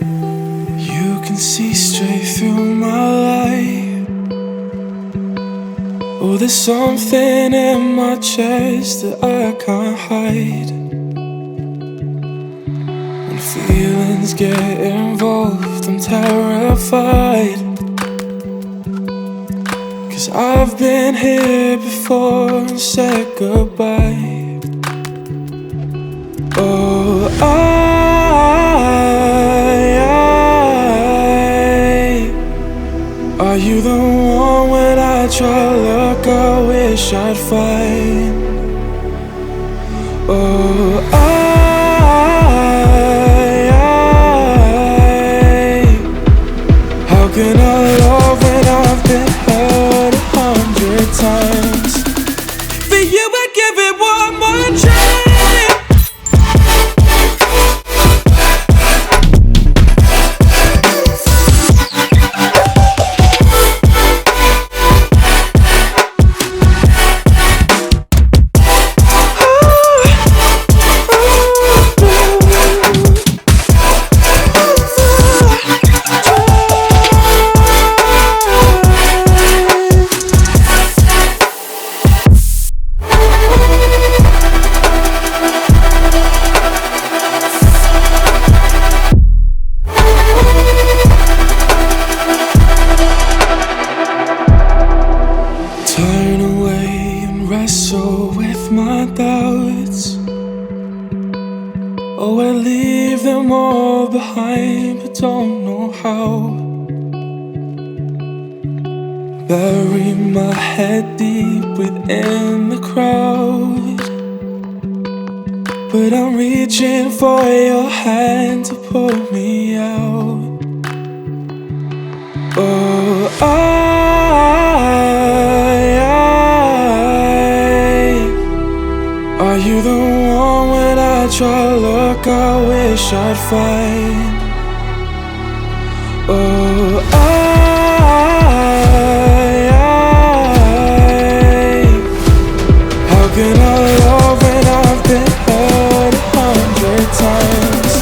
You can see straight through my life. Oh, there's something in my chest that I can't hide. When feelings get involved, I'm terrified. 'Cause I've been here before and said goodbye. Oh, are you the one when I try to look I wish I'd find? Oh, how can I love when I've been hurt 100 times? For you I'd give it one more try. Turn away and wrestle with my doubts. Oh, I leave them all behind, but don't know how. Bury my head deep within the crowd, but I'm reaching for your hand to pull me out. Oh, are you the one when I try to look I wish I'd find? Oh, how can I love when I've been hurt 100 times?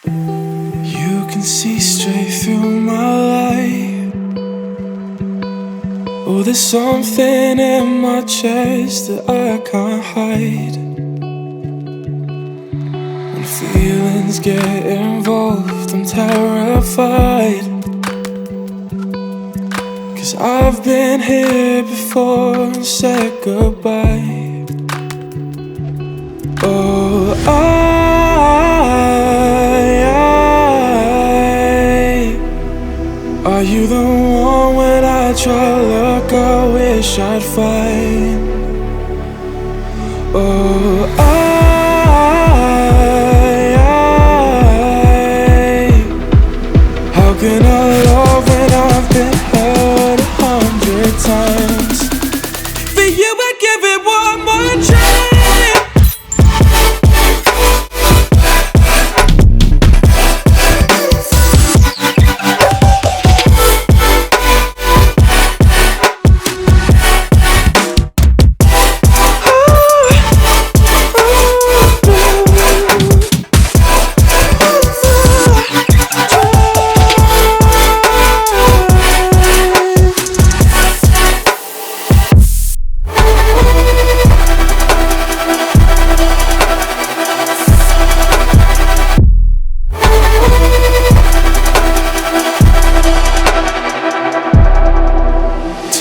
You can see straight through my light. Oh, there's something in my chest that I can't hide. When feelings get involved, I'm terrified. 'Cause I've been here before and said goodbye. Oh, are you the one when I try to look I wish I'd find? Oh, how can I love when I've been hurt 100 times? For you I'd give it one more try.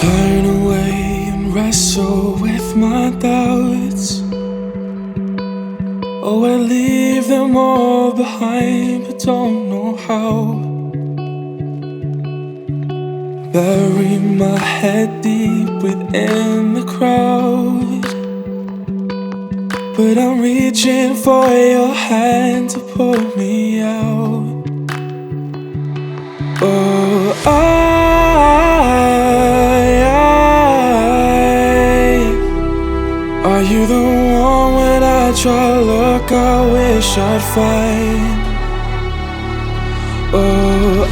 Turn away and wrestle with my doubts. Oh, I leave them all behind, but don't know how. Bury my head deep within the crowd, but I'm reaching for your hand to pull me out. Oh, are you the one when I try to look I wish I'd find? Oh,